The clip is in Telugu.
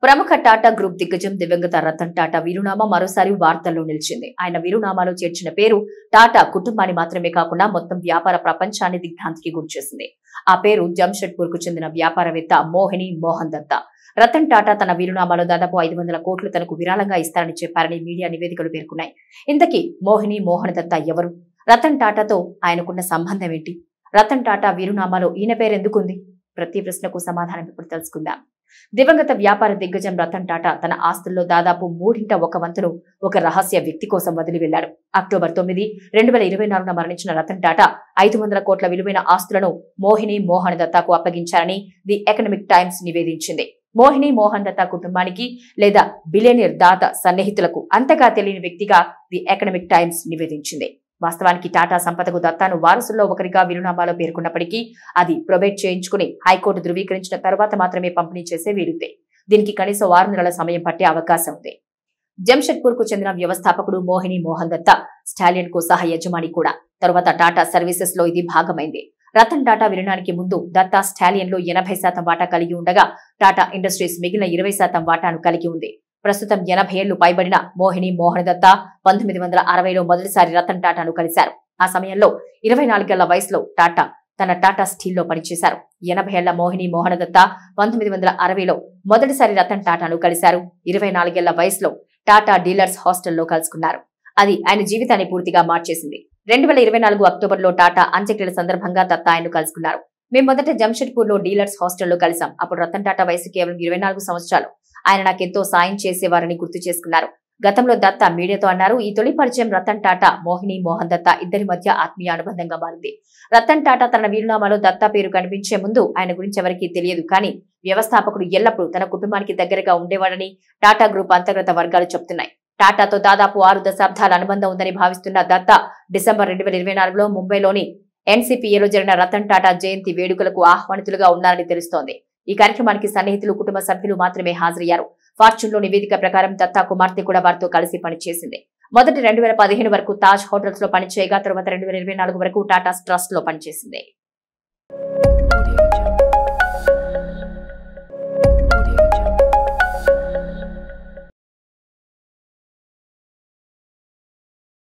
ప్రముఖ టాటా గ్రూప్ దిగ్గజం దివంగత రతన్ టాటా వీరునామా మరోసారి వార్తల్లో నిలిచింది. ఆయన వీరునామాలో చేర్చిన పేరు టాటా కుటుంబాన్ని మాత్రమే కాకుండా మొత్తం వ్యాపార ప్రపంచాన్ని దిగ్భ్రాంతికి గురిచేసింది. ఆ పేరు జంషెడ్పూర్ కు చెందిన వ్యాపారవేత్త మోహిని మోహన్ దత్తా. రతన్ టాటా తన వీరునామాలో దాదాపు 500 కోట్లు తనకు విరాళంగా ఇస్తారని చెప్పారని మీడియా నివేదికలు పేర్కొన్నాయి. ఇంతకీ మోహిని మోహన్ దత్తా ఎవరు? రతన్ టాటాతో ఆయనకున్న సంబంధం ఏంటి? రతన్ టాటా వీరునామాలో ఈయన పేరెందుకుంది? ప్రతి ప్రశ్నకు సమాధానం ఇప్పుడు తెలుసుకుందాం. దివంగత వ్యాపార దిగ్గజం రతన్ టాటా తన ఆస్తుల్లో దాదాపు 1/3 ఒక రహస్య వ్యక్తి కోసం వదిలి వెళ్లాడు. అక్టోబర్ 9, 2024 మరణించిన రతన్ టాటా 500 కోట్ల విలువైన ఆస్తులను మోహిని మోహన్ దత్తాకు అప్పగించారని ది ఎకనామిక్ టైమ్స్ నివేదించింది. మోహిని మోహన్ దత్తా కుటుంబానికి లేదా బిలియనీర్ దాత సన్నిహితులకు అంతగా తెలియని వ్యక్తిగా ది ఎకనామిక్ టైమ్స్ నివేదించింది. వాస్తవానికి టాటా సంపదకు దత్తాను వారసుల్లో ఒకరిగా వీరునామాలో పేర్కొన్నప్పటికీ అది ప్రొబేట్ చేయించుకుని హైకోర్టు ధృవీకరించిన తర్వాత మాత్రమే పంపిణీ చేసే వీలుంది. దీనికి కనీసం 6 నెలల సమయం పట్టే అవకాశం ఉంది. జంషెడ్పూర్ కు చెందిన వ్యవస్థాపకుడు మోహిని మోహన్ దత్తా స్టాలియన్ కు సహ యజమాని కూడా. తరువాత టాటా సర్వీసెస్ లో ఇది భాగమైంది. రతన్ టాటా విలీనానికి ముందు దత్తా స్టాలియన్ లో 80% వాటా కలిగి ఉండగా టాటా ఇండస్ట్రీస్ మిగిలిన 20% వాటాను కలిగి ఉంది. ప్రస్తుతం 80 ఏళ్లు పైబడిన మోహిని మోహన్ దత్తా 1960లో మొదటిసారి రతన్ టాటాను కలిశారు. ఆ సమయంలో 24 ఏళ్ల వయసులో టాటా తన టాటా స్టీల్ లో పనిచేశారు. 80 ఏళ్ల మోహిని మోహన్ దత్తా 1960లో మొదటిసారి రతన్ టాటాను కలిశారు. 24 ఏళ్ల వయసులో టాటా డీలర్స్ హాస్టల్లో కలుసుకున్నారు. అది ఆయన జీవితాన్ని పూర్తిగా మార్చేసింది. 2024 అక్టోబర్లో టాటా అంత్యక్రియల సందర్భంగా దత్తా ఆయన్ను కలుసుకున్నారు. మేము మొదట జంషెడ్పూర్ లో డీలర్స్ హాస్టల్లో కలిసాం. అప్పుడు రతన్ టాటా వయసు కేవలం 24 సంవత్సరాలు. ఆయన నాకెంతో సాయం చేసేవారని గుర్తు చేసుకున్నారు. గతంలో దత్తా మీడియాతో అన్నారు. ఈ తొలి పరిచయం రతన్ టాటా మోహిని మోహన్ దత్తా ఇద్దరి మధ్య ఆత్మీయ అనుబంధంగా మారింది. రతన్ టాటా తన వీరునామాలో దత్తా పేరు కనిపించే ముందు ఆయన గురించి ఎవరికీ తెలియదు. కానీ వ్యవస్థాపకుడు ఎల్లప్పుడూ తన కుటుంబానికి దగ్గరగా ఉండేవాడని టాటా గ్రూప్ అంతర్గత వర్గాలు చెబుతున్నాయి. టాటాతో దాదాపు 6 దశాబ్దాల అనుబంధం ఉందని భావిస్తున్న దత్తా డిసెంబర్ 2024లో ముంబైలోని ఎన్సీపీఏలో జరిగిన రతన్ టాటా జయంతి వేడుకలకు ఆహ్వానితులుగా ఉన్నారని తెలుస్తోంది. ఈ కార్యక్రమానికి సన్నిహితులు, కుటుంబ సభ్యులు మాత్రమే హాజరయ్యారు. ఫార్చ్యూన్ లో నివేదిక ప్రకారం దత్తా కుమార్తె కూడా వారితో కలిసి పనిచేసింది. మొదట 2015 వరకు తాజ్ హోటల్స్ లో పనిచేయగా తరువాత 2024 వరకు టాటా ట్రస్ట్ లో పనిచేసింది.